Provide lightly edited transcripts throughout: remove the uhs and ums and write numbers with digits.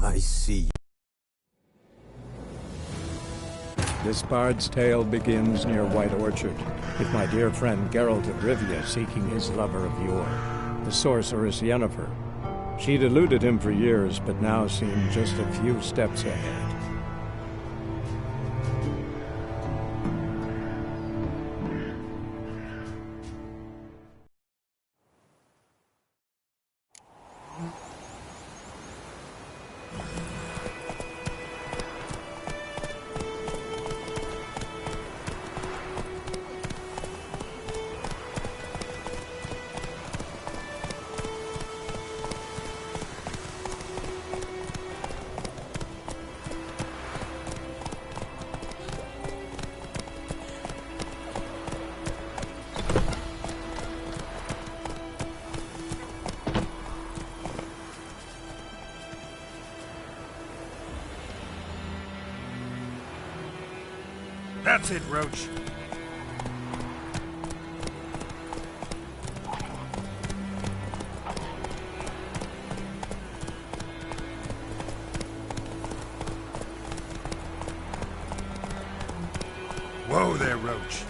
I see. This bard's tale begins near White Orchard, with my dear friend Geralt of Rivia seeking his lover of yore, the sorceress Yennefer. She'd eluded him for years, but now seemed just a few steps ahead. That's it, Roach. Whoa there, Roach.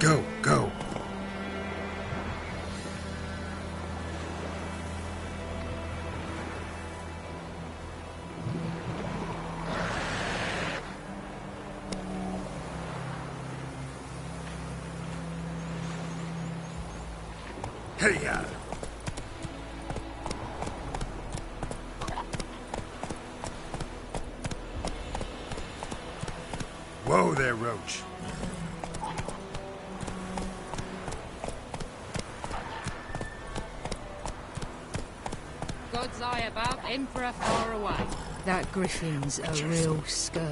Go, go. Hey-ya! Whoa there, Roach. God's eye above, Emperor far away. That griffin's a real scourge.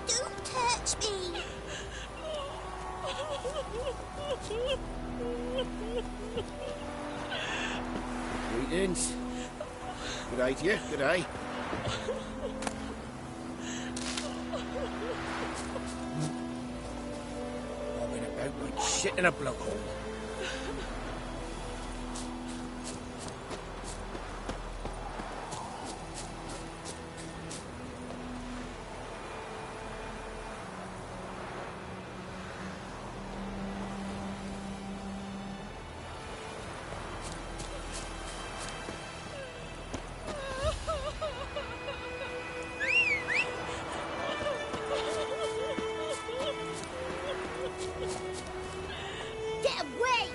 Don't touch me! Greetings. Good day to you, good day. Bobbing about like shit in a block hole. Get away!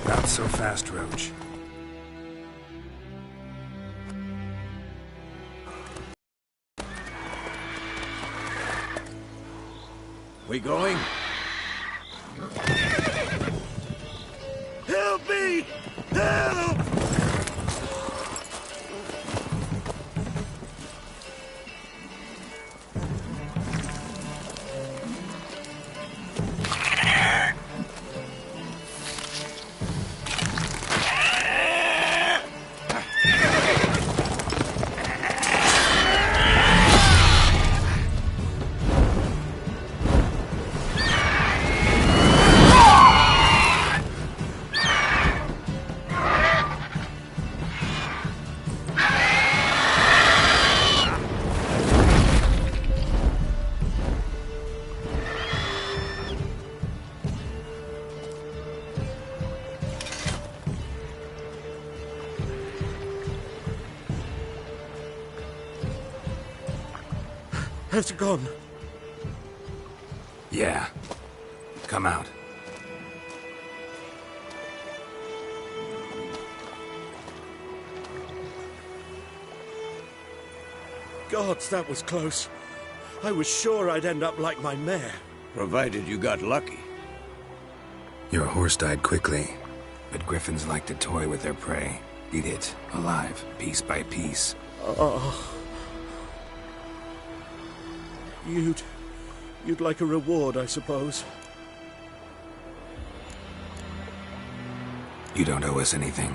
Not so fast, Roach. We going? Help me! Help! Has it gone? Yeah. Come out. Gods, that was close. I was sure I'd end up like my mare. Provided you got lucky. Your horse died quickly, but griffins like to toy with their prey. Eat it, alive, piece by piece. You'd like a reward, I suppose. You don't owe us anything.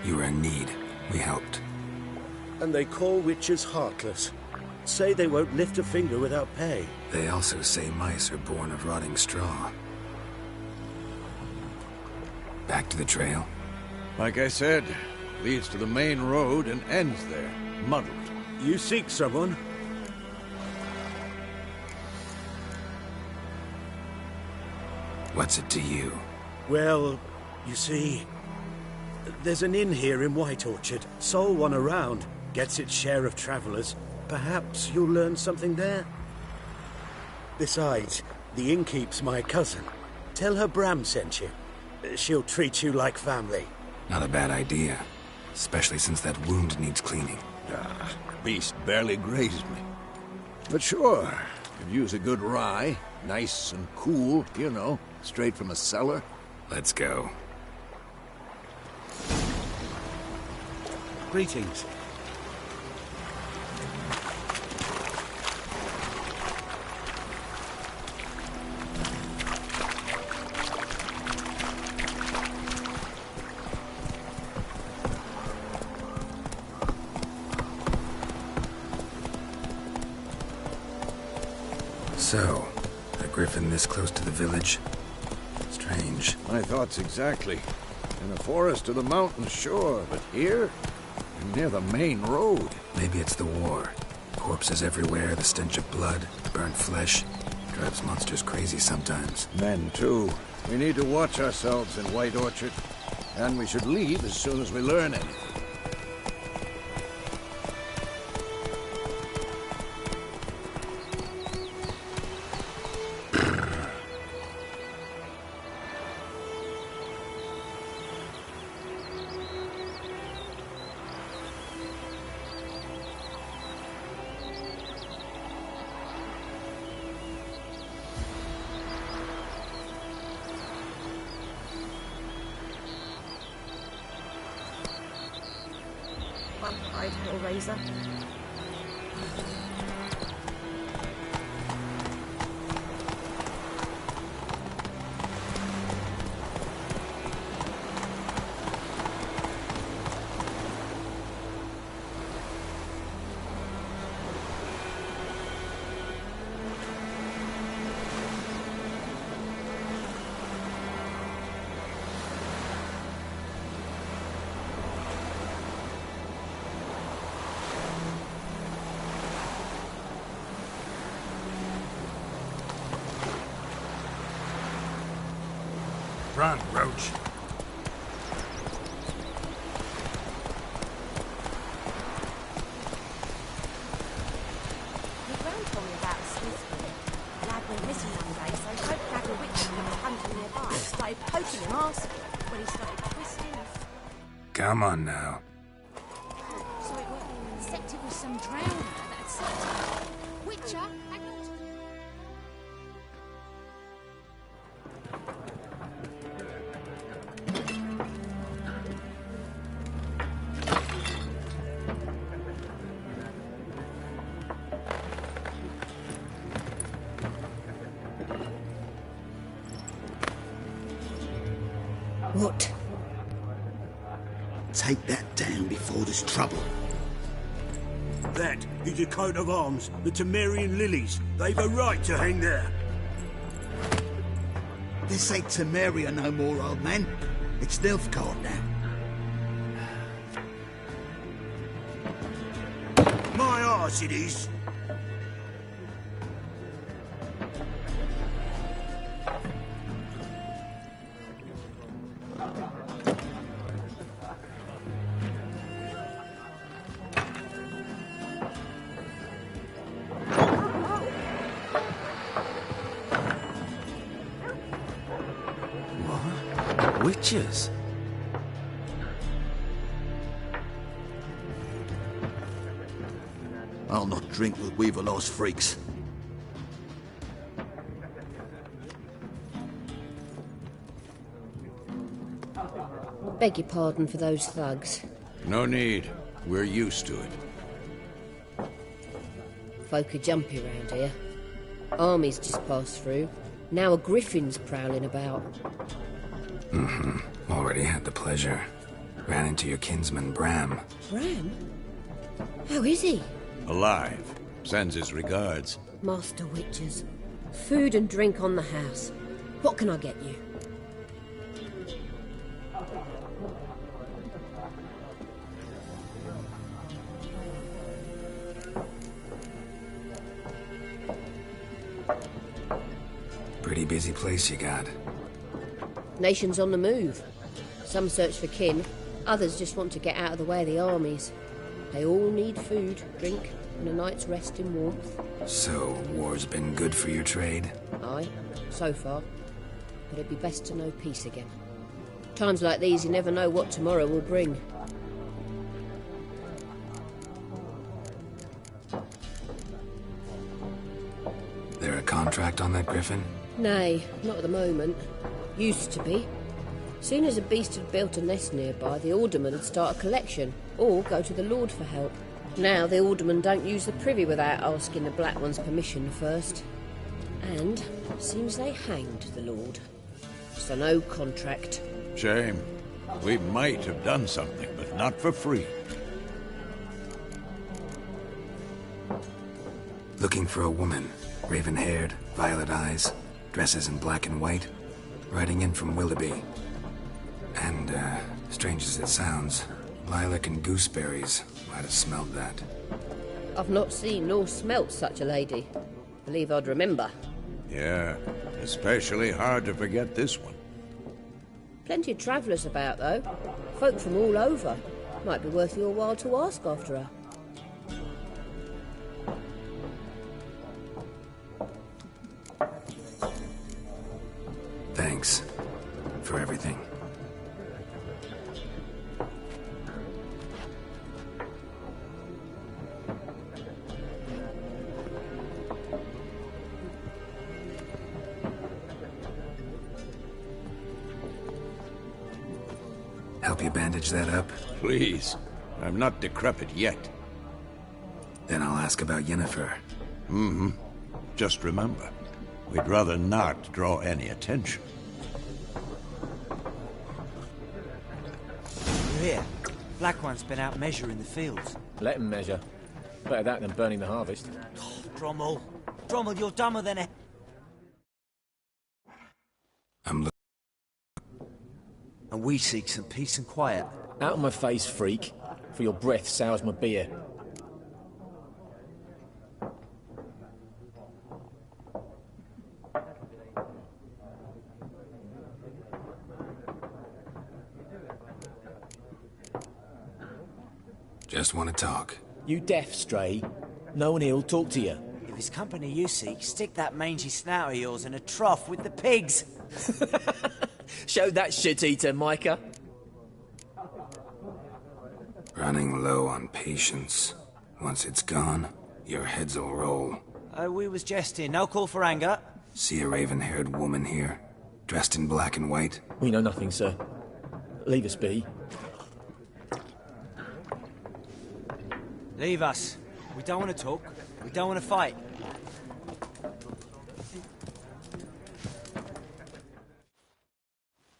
You were in need. We helped. And they call witches heartless. Say they won't lift a finger without pay. They also say mice are born of rotting straw. Back to the trail? Like I said, leads to the main road and ends there, muddled. You seek someone? What's it to you? Well, you see, there's an inn here in White Orchard. Sole one around. Gets its share of travelers. Perhaps you'll learn something there? Besides, the innkeep's my cousin. Tell her Bram sent you. She'll treat you like family. Not a bad idea. Especially since that wound needs cleaning. Ah, the beast barely grazed me. But sure, could use a good rye. Nice and cool, you know, straight from a cellar. Let's go. Greetings. So, a griffin this close to the village? Strange. My thoughts exactly. In the forest or the mountains, sure, but here? Near the main road. Maybe it's the war. Corpses everywhere, the stench of blood, burnt flesh. Drives monsters crazy sometimes. Men, too. We need to watch ourselves in White Orchard. And we should leave as soon as we learn anything. One-eyed Hellraiser. Run, Roach. My grand told me about a Smithfield. A lad went missing one day, so Hope flagged a witch that was hunting nearby. Started poking him, asking when he started twisting. Come on now. So it was. Except it was some drowner that had sighted him. Witcher, hang on. What? Take that down before there's trouble. That is a coat of arms, the Temerian lilies. They've a right to hang there. This ain't Temeria no more, old man. It's Nilfgaard now. My arse it is. Witches? I'll not drink with Weaverlaw's freaks. Beg your pardon for those thugs. No need. We're used to it. Folk are jumpy round here. Armies just passed through. Now a griffin's prowling about. Already had the pleasure. Ran into your kinsman, Bram. Bram? How is he? Alive. Sends his regards. Master Witches. Food and drink on the house. What can I get you? Pretty busy place you got. Nations on the move. Some search for kin, others just want to get out of the way of the armies. They all need food, drink, and a night's rest in warmth. So, war's been good for your trade? Aye, so far. But it'd be best to know peace again. Times like these, you never know what tomorrow will bring. There a contract on that griffin? Nay, not at the moment. Used to be. Soon as a beast had built a nest nearby, the alderman would start a collection, or go to the Lord for help. Now the aldermen don't use the privy without asking the Black One's permission first. And seems they hanged the Lord. So no contract. Shame. We might have done something, but not for free. Looking for a woman. Raven-haired, violet eyes, dresses in black and white. Riding in from Willoughby. And, strange as it sounds, lilac and gooseberries might have smelled that. I've not seen nor smelt such a lady. Believe I'd remember. Yeah, especially hard to forget this one. Plenty of travellers about, though. Folk from all over. Might be worth your while to ask after her. Thanks for everything. Help you bandage that up? Please. I'm not decrepit yet. Then I'll ask about Yennefer. Just remember, we'd rather not draw any attention. You're here. Black One's been out measuring the fields. Let him measure. Better that than burning the harvest. Drommel. Drommel, you're dumber than a... I'm And we seek some peace and quiet. Out of my face, freak. For your breath sours my beer. Just want to talk. You deaf, Stray? No one here'll talk to you. If it's company you seek, stick that mangy snout of yours in a trough with the pigs. Show that shit-eater, Micah. Running low on patience. Once it's gone, your heads'll roll. We was jesting. No call for anger. See a raven-haired woman here, dressed in black and white? We know nothing, sir. Leave us be. Leave us. We don't want to talk. We don't want to fight.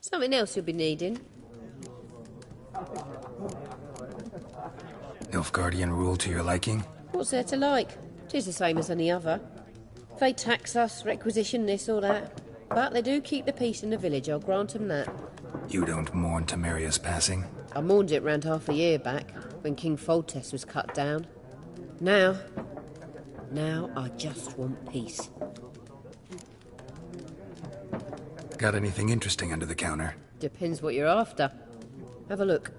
Something else you'll be needing. Nilfgaardian rule to your liking? What's there to like? 'Tis the same as any other. They tax us, requisition this or that. But they do keep the peace in the village, I'll grant 'em that. You don't mourn Temeria's passing? I mourned it round half a year back, when King Foltest was cut down. Now I just want peace. Got anything interesting under the counter? Depends what you're after. Have a look.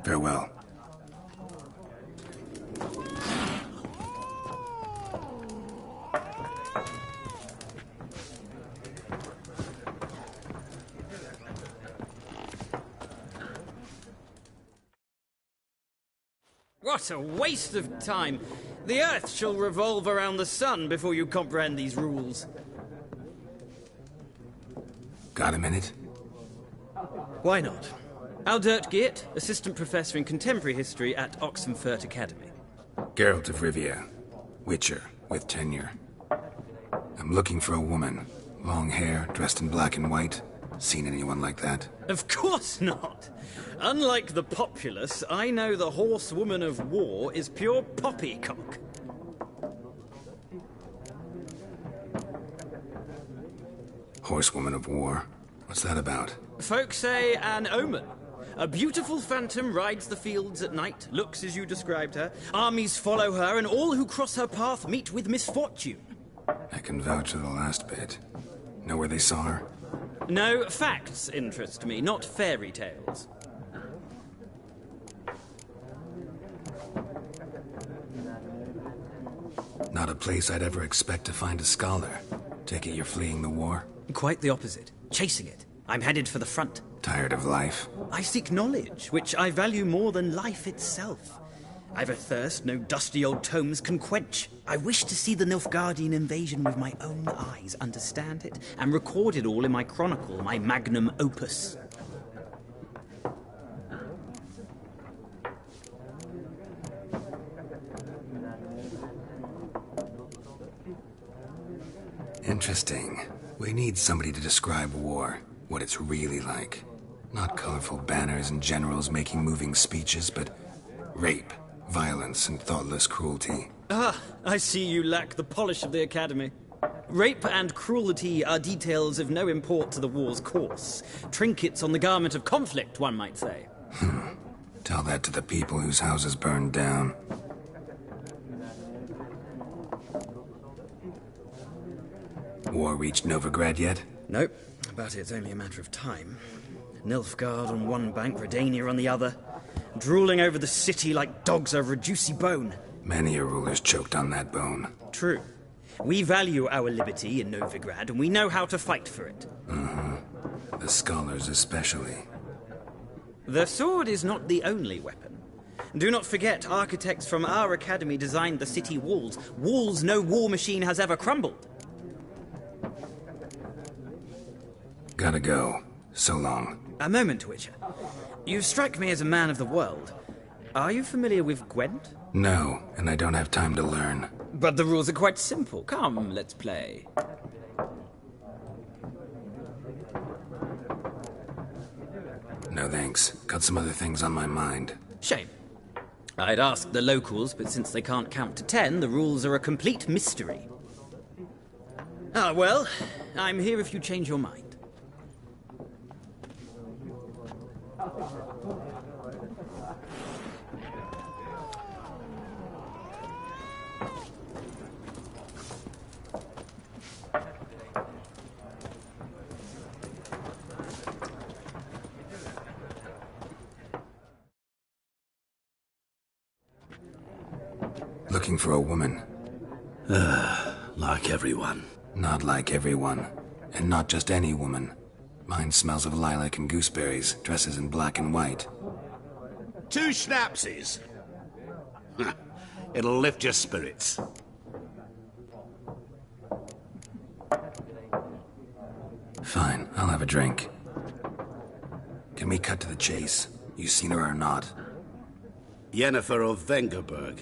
Farewell. What a waste of time! The Earth shall revolve around the sun before you comprehend these rules. Got a minute? Why not? Aldert Geert, Assistant Professor in Contemporary History at Oxenfurt Academy. Geralt of Rivia, Witcher, with tenure. I'm looking for a woman. Long hair, dressed in black and white. Seen anyone like that? Of course not! Unlike the populace, I know the horsewoman of war is pure poppycock. Horsewoman of war? What's that about? Folk say an omen. A beautiful phantom rides the fields at night, looks as you described her. Armies follow her, and all who cross her path meet with misfortune. I can vouch for the last bit. Know where they saw her? No, facts interest me, not fairy tales. Not a place I'd ever expect to find a scholar. Take it you're fleeing the war? Quite the opposite. Chasing it. I'm headed for the front. Tired of life? I seek knowledge, which I value more than life itself. I've a thirst no dusty old tomes can quench. I wish to see the Nilfgaardian invasion with my own eyes, understand it, and record it all in my chronicle, my magnum opus. Interesting. We need somebody to describe war, what it's really like. Not colorful banners and generals making moving speeches, but rape, violence, and thoughtless cruelty. Ah, I see you lack the polish of the Academy. Rape and cruelty are details of no import to the war's course. Trinkets on the garment of conflict, one might say. Tell that to the people whose houses burned down. War reached Novigrad yet? Nope, but it's only a matter of time. Nilfgaard on one bank, Redania on the other, drooling over the city like dogs over a juicy bone. Many a ruler's choked on that bone. True. We value our liberty in Novigrad, and we know how to fight for it. The scholars especially. The sword is not the only weapon. Do not forget, architects from our academy designed the city walls. Walls no war machine has ever crumbled. Gotta go. So long. A moment, Witcher. You strike me as a man of the world. Are you familiar with Gwent? No, and I don't have time to learn. But the rules are quite simple. Come, let's play. No thanks. Got some other things on my mind. Shame. I'd ask the locals, but since they can't count to 10, the rules are a complete mystery. Ah, well, I'm here if you change your mind. Looking for a woman. Like everyone. Not like everyone. And not just any woman. Mine smells of lilac and gooseberries, dresses in black and white. 2 schnapsies. It'll lift your spirits. Fine, I'll have a drink. Can we cut to the chase? You seen her or not? Yennefer of Vengerberg.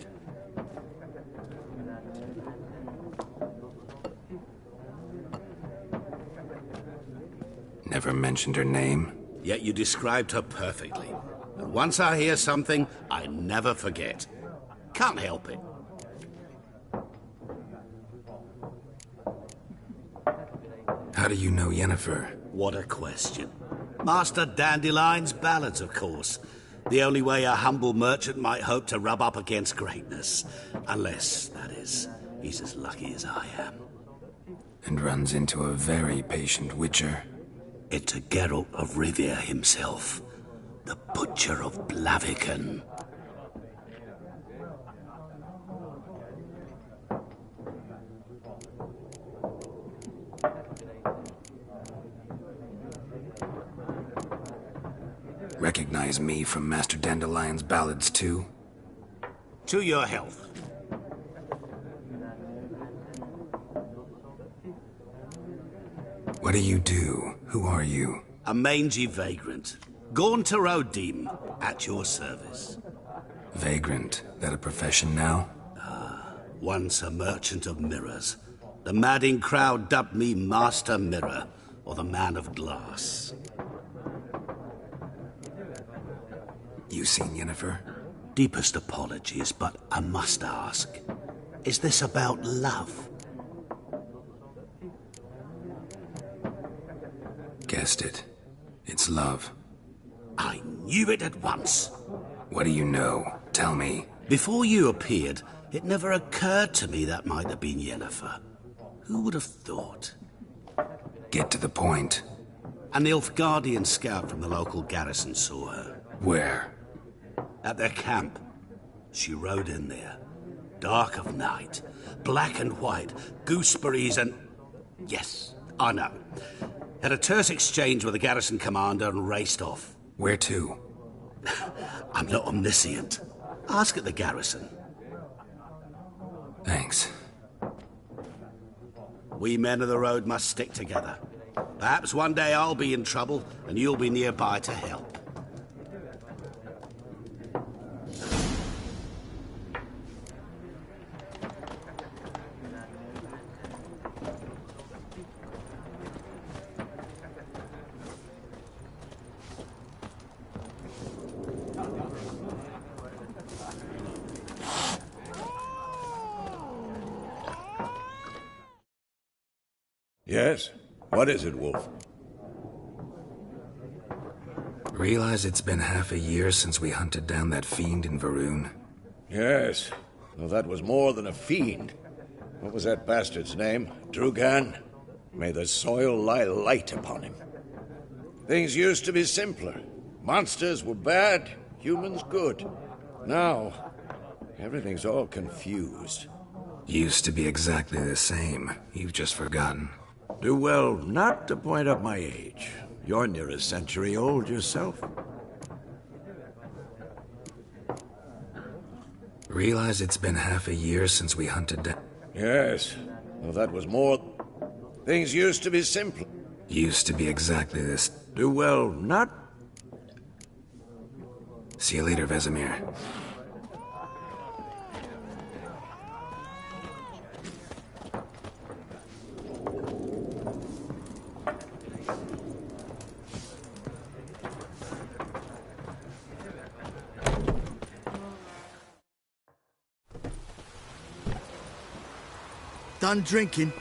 Never mentioned her name. Yet you described her perfectly. And once I hear something, I never forget. Can't help it. How do you know Yennefer? What a question. Master Dandelion's ballads, of course. The only way a humble merchant might hope to rub up against greatness. Unless, that is, he's as lucky as I am. And runs into a very patient witcher. It's a Geralt of Rivia himself. The Butcher of Blaviken. Recognize me from Master Dandelion's ballads, too? To your health. What do you do? Who are you? A mangy vagrant. Gaunter O'Deem, at your service. Vagrant? That a profession now? Once a merchant of mirrors. The madding crowd dubbed me Master Mirror, or the Man of Glass. You seen Yennefer? Deepest apologies, but I must ask. Is this about love? Guessed it. It's love. I knew it at once. What do you know? Tell me. Before you appeared, it never occurred to me that might have been Yennefer. Who would have thought? Get to the point. A Nilfgaardian scout from the local garrison saw her. Where? At their camp. She rode in there. Dark of night. Black and white. Gooseberries and... Yes, I know. Had a terse exchange with the garrison commander and raced off. Where to? I'm not omniscient. Ask at the garrison. Thanks. We men of the road must stick together. Perhaps one day I'll be in trouble and you'll be nearby to help. Yes? What is it, Wolf? Realize it's been half a year since we hunted down that fiend in Varun? Yes. Well, that was more than a fiend. What was that bastard's name? Drugan? May the soil lie light upon him. Things used to be simpler. Monsters were bad, humans good. Now, everything's all confused. Used to be exactly the same. You've just forgotten. Do well not to point up my age. You're near a century old yourself. Realize it's been half a year since we hunted down... Yes. Well, that was more... Things used to be simpler. Used to be exactly this... Do well not... See you later, Vesemir. Done drinking?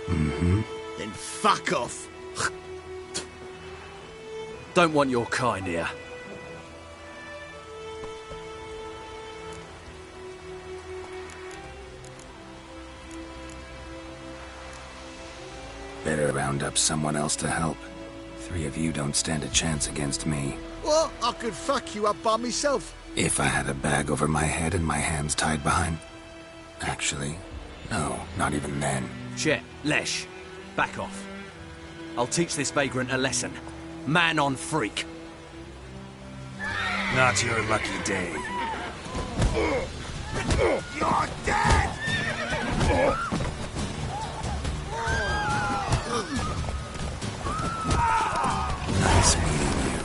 Mm-hmm. Then fuck off. Don't want your kind here. Better round up someone else to help. 3 of you don't stand a chance against me. Well, I could fuck you up by myself. If I had a bag over my head and my hands tied behind... Actually, no, not even then. Chet, Lesh, back off. I'll teach this vagrant a lesson. Man on freak. Not your lucky day. You're dead! Nice meeting you.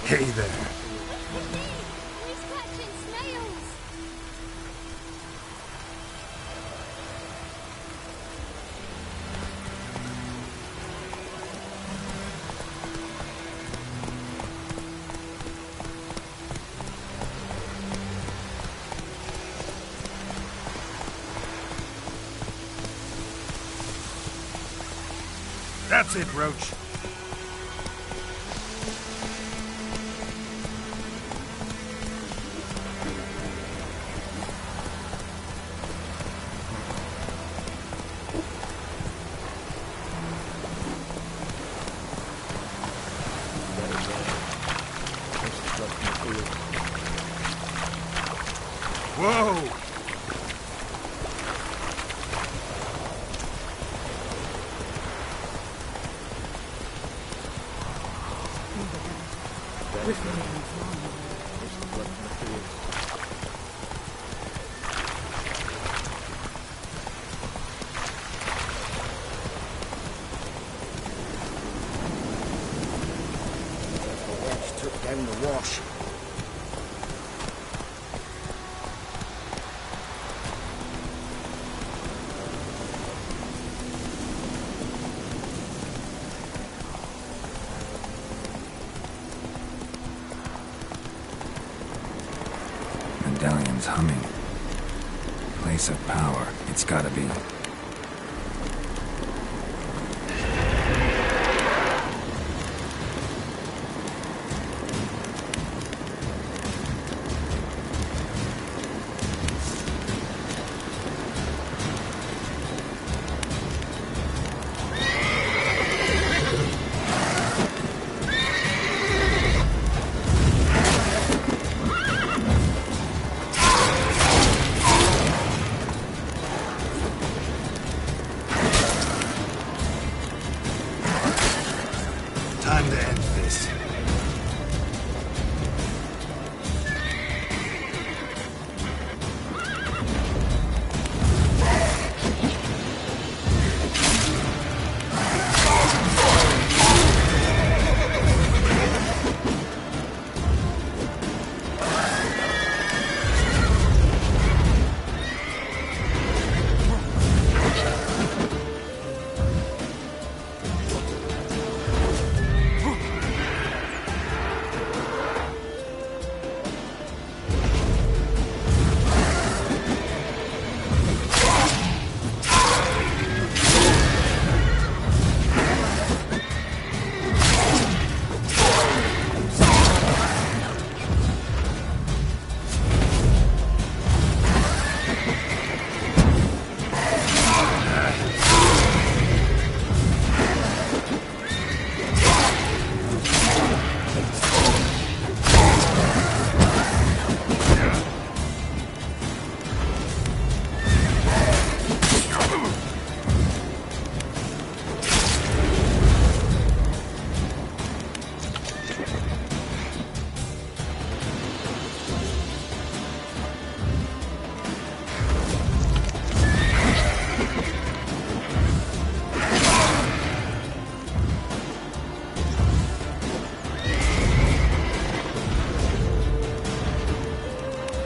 Hey there. He's catching snails. That's it, Roach. Griffin can fly. The wedge took down the wash. Medallion's humming. Place of power. It's gotta be. Time to end this.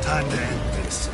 Time to end this.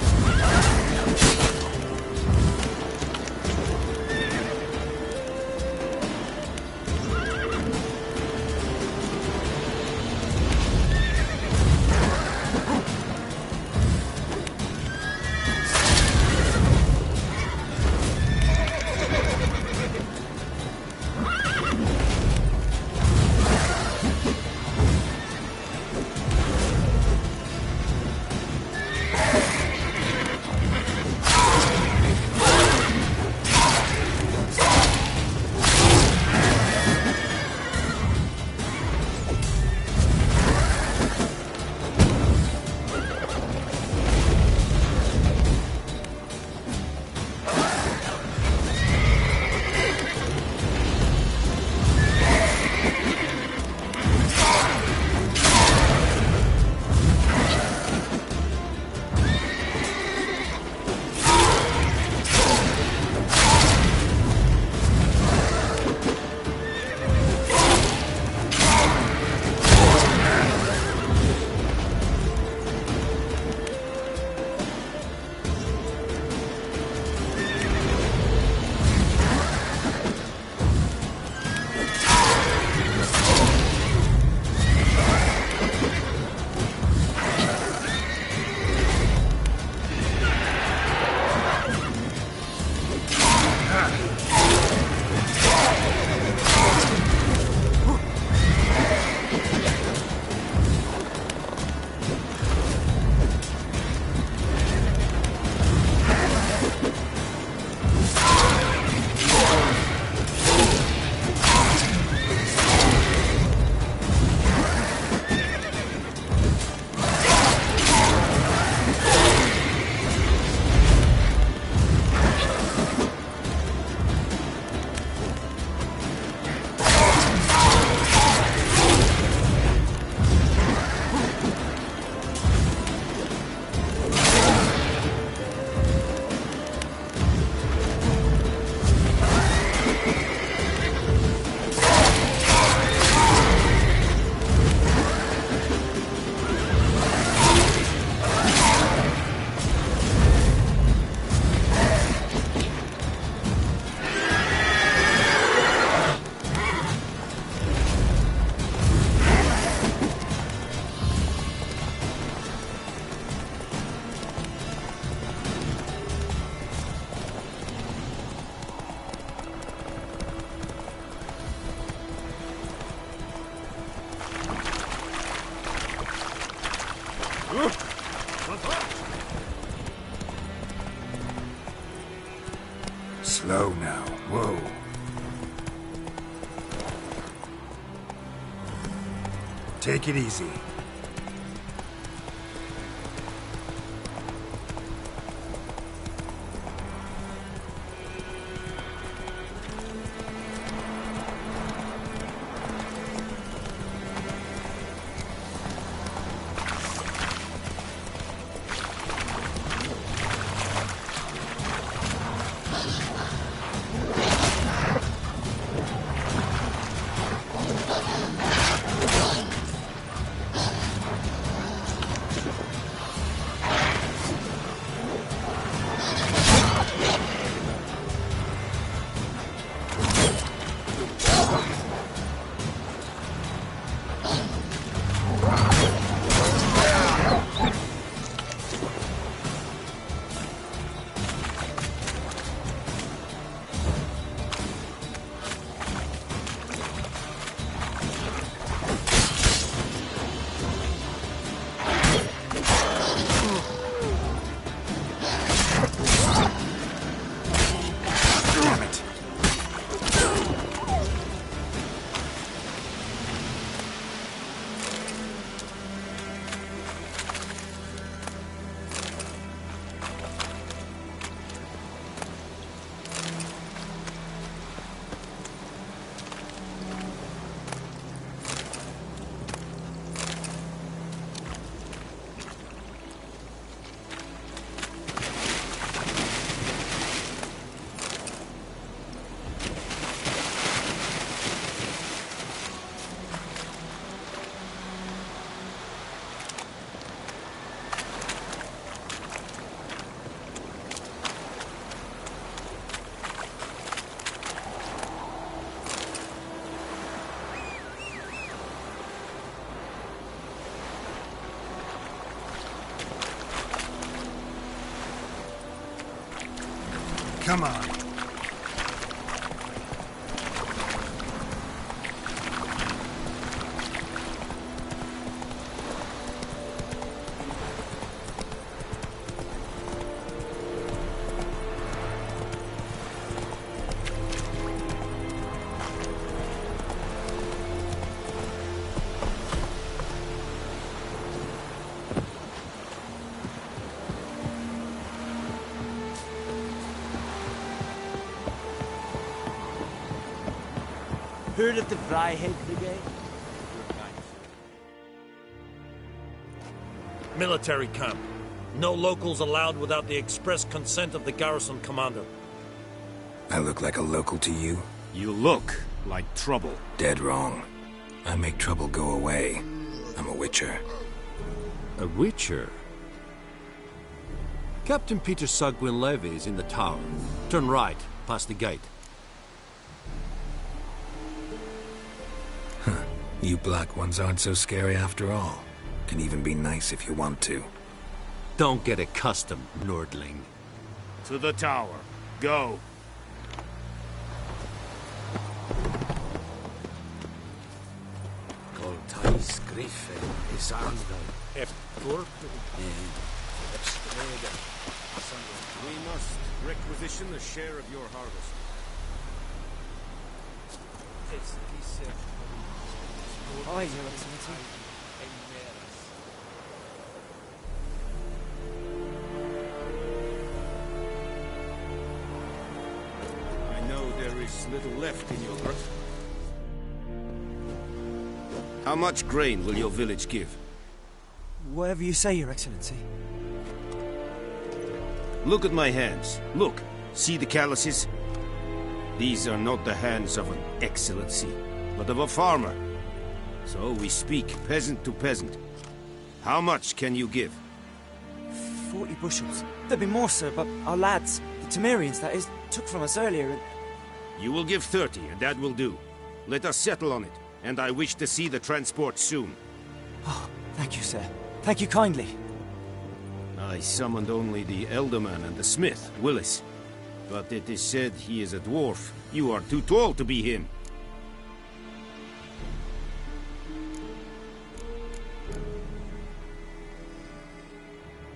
Slow now. Whoa. Take it easy. Come on. Heard of the Vryheid Brigade? Military camp. No locals allowed without the express consent of the garrison commander. I look like a local to you? You look like trouble. Dead wrong. I make trouble go away. I'm a witcher. A witcher? Captain Peter Saar Gwynleve is in the tower. Turn right, past the gate. Huh. You black ones aren't so scary after all. Can even be nice if you want to. Don't get accustomed, Nordling. To the tower. Go. Coltais Griffe is Arndal. We must requisition a share of your harvest. Hi, Your Excellency. I know there is little left in your earth. How much grain will your village give? Whatever you say, Your Excellency. Look at my hands. Look. See the calluses? These are not the hands of an excellency, but of a farmer. So we speak peasant to peasant. How much can you give? 40 bushels. There'd be more, sir, but our lads, the Temerians, that is, took from us earlier and... You will give 30, and that will do. Let us settle on it, and I wish to see the transport soon. Oh, thank you, sir. Thank you kindly. I summoned only the Elderman and the smith, Willis. But it is said he is a dwarf. You are too tall to be him.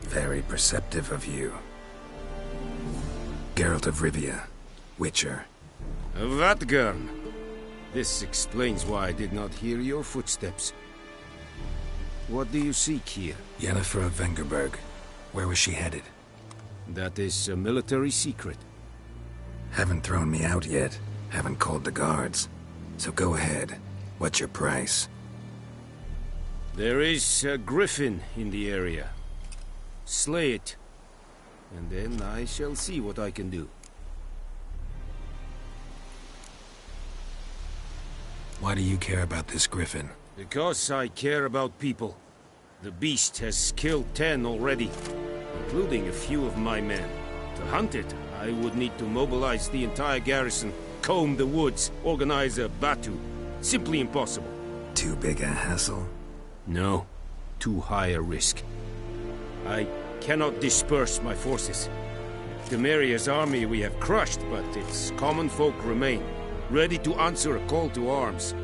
Very perceptive of you. Geralt of Rivia, Witcher. Vatt'ghern. This explains why I did not hear your footsteps. What do you seek here? Yennefer of Vengerberg. Where was she headed? That is a military secret. Haven't thrown me out yet. Haven't called the guards. So go ahead. What's your price? There is a griffin in the area. Slay it. And then I shall see what I can do. Why do you care about this griffin? Because I care about people. The beast has killed 10 already, including a few of my men. To hunt it, I would need to mobilize the entire garrison, comb the woods, organize a battue. Simply impossible. Too big a hassle? No. Too high a risk. I cannot disperse my forces. Temeria's army we have crushed, but its common folk remain, ready to answer a call to arms.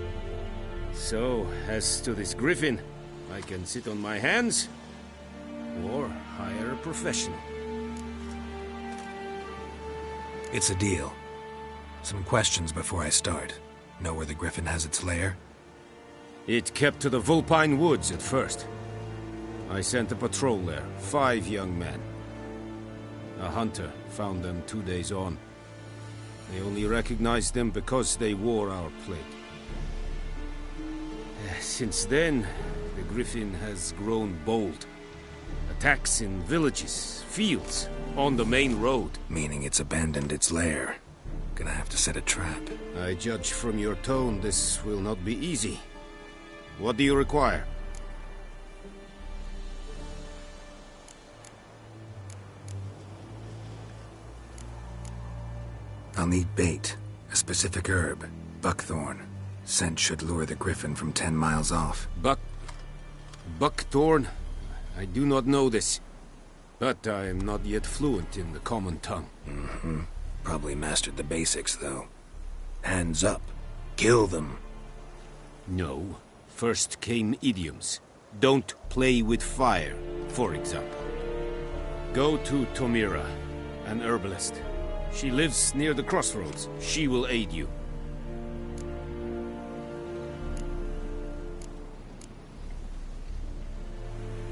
So, as to this griffin, I can sit on my hands, or hire a professional. It's a deal. Some questions before I start. Know where the griffin has its lair? It kept to the Vulpine Woods at first. I sent a patrol there, 5 young men. A hunter found them 2 days on. They only recognized them because they wore our plate. Since then, the griffin has grown bold. Attacks in villages, fields, on the main road. Meaning it's abandoned its lair. Gonna have to set a trap. I judge from your tone this will not be easy. What do you require? I'll need bait. A specific herb. Buckthorn. Scent should lure the griffin from 10 miles off. Buckthorn? I do not know this. But I am not yet fluent in the common tongue. Mm-hmm. Probably mastered the basics, though. Hands up. Kill them. No. First came idioms. Don't play with fire, for example. Go to Tomira, an herbalist. She lives near the crossroads. She will aid you.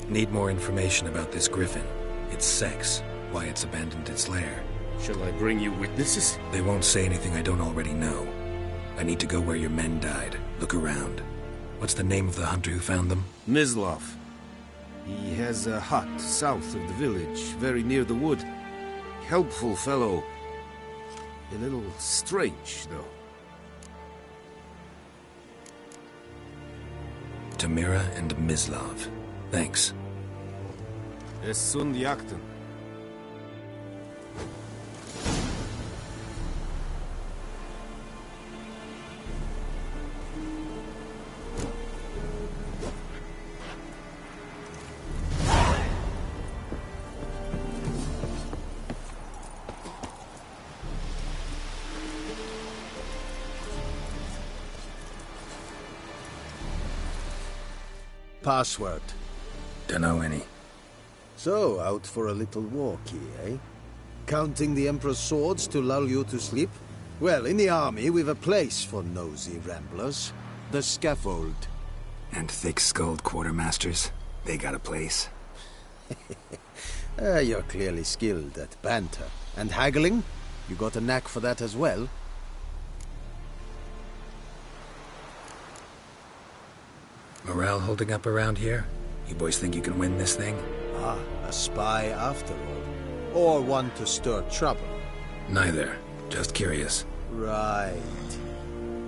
Need more information about this griffin. Its sex, why it's abandoned its lair. Shall I bring you witnesses? They won't say anything I don't already know. I need to go where your men died. Look around. What's the name of the hunter who found them? Mislav. He has a hut south of the village, very near the wood. Helpful fellow. A little strange, though. Tomira and Mislav. Thanks. Es sunt jakten. Password. Dunno any. So, out for a little walkie, eh? Counting the Emperor's swords to lull you to sleep? Well, in the army, we've a place for nosy ramblers. The scaffold. And thick-skulled quartermasters? They got a place. You're clearly skilled at banter. And haggling? You got a knack for that as well? Morale holding up around here? You boys think you can win this thing? Ah, a spy after all. Or one to stir trouble. Neither. Just curious. Right.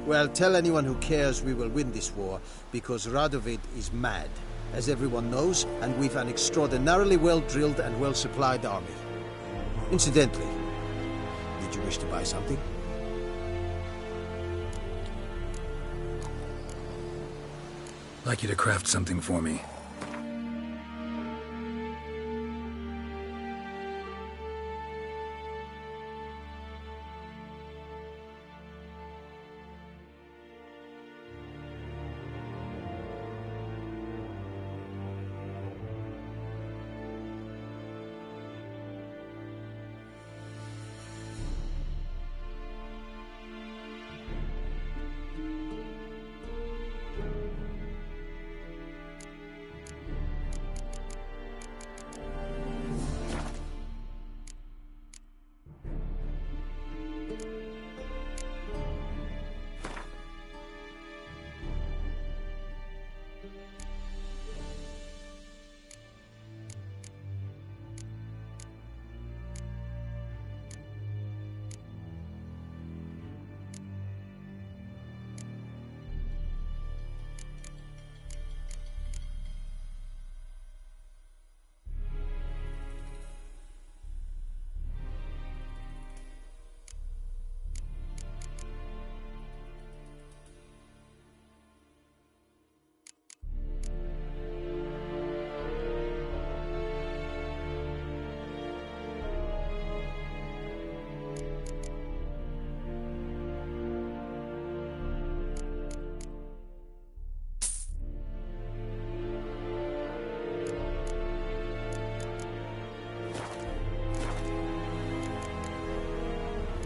Well, tell anyone who cares we will win this war, because Radovid is mad, as everyone knows, and we've an extraordinarily well-drilled and well-supplied army. Incidentally, did you wish to buy something? Like you to craft something for me.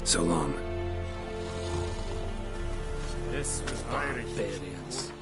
So long. This was Barbarians.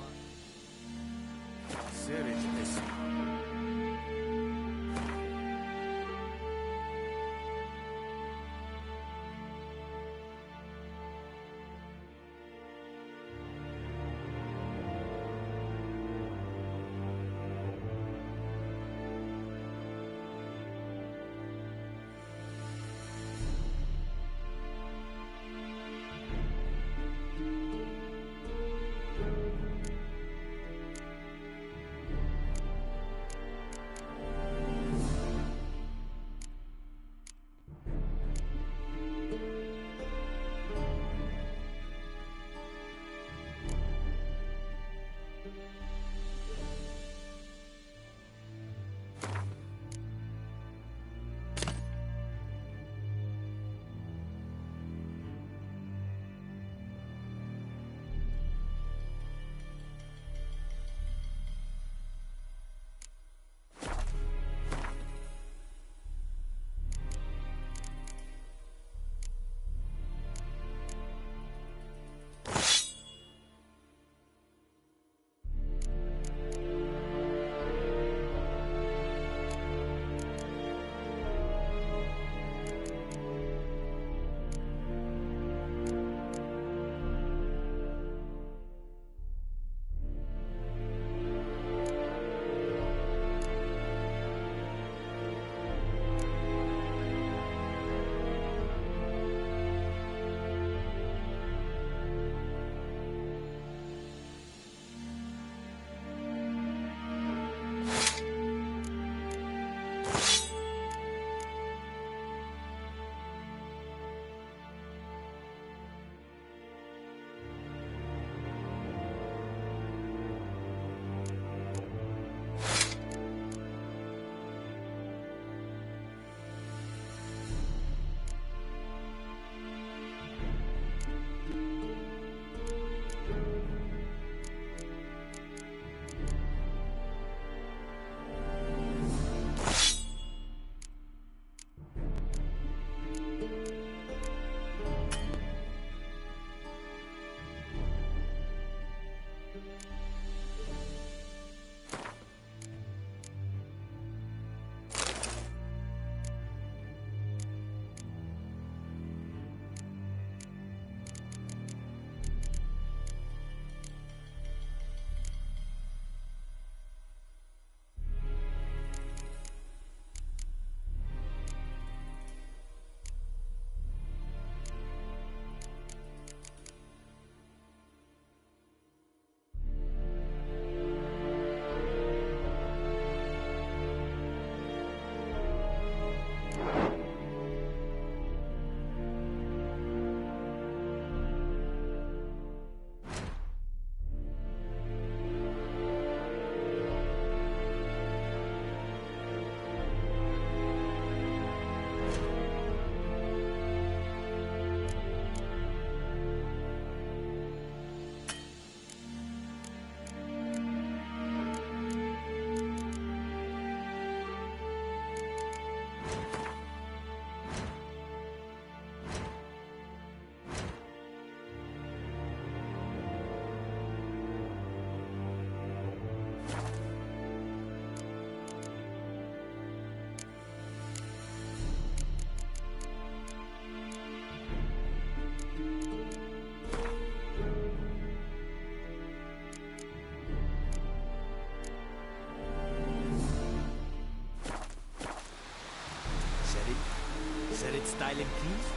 Styling please.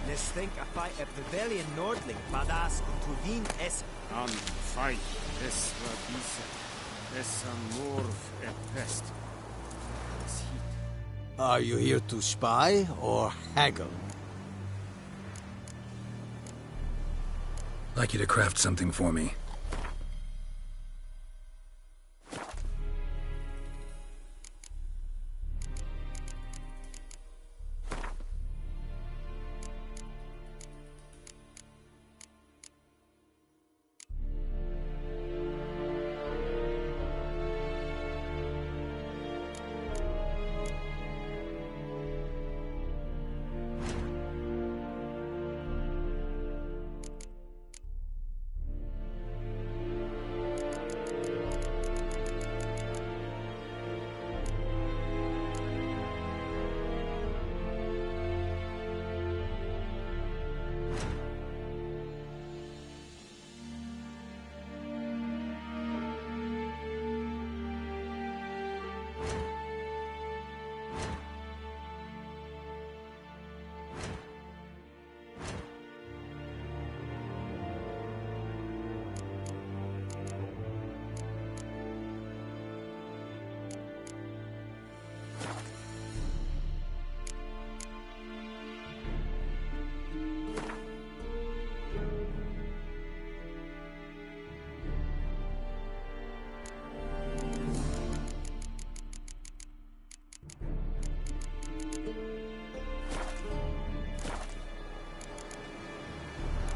Let's think a fight a Bavarian Nordling badass Tudin Essen. An fight. Es war diese. Es amorf a pest. Are you here to spy or haggle? I'd like you to craft something for me.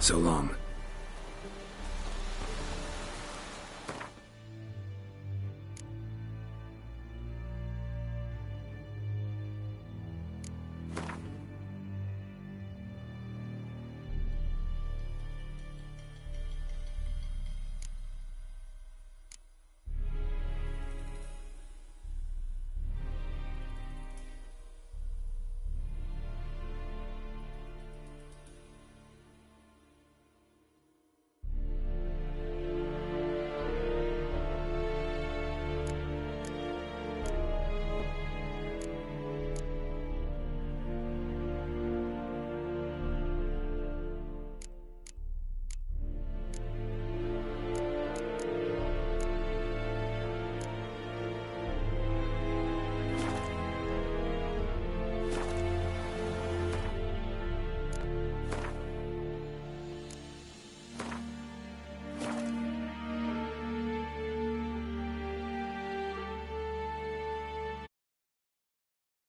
So long.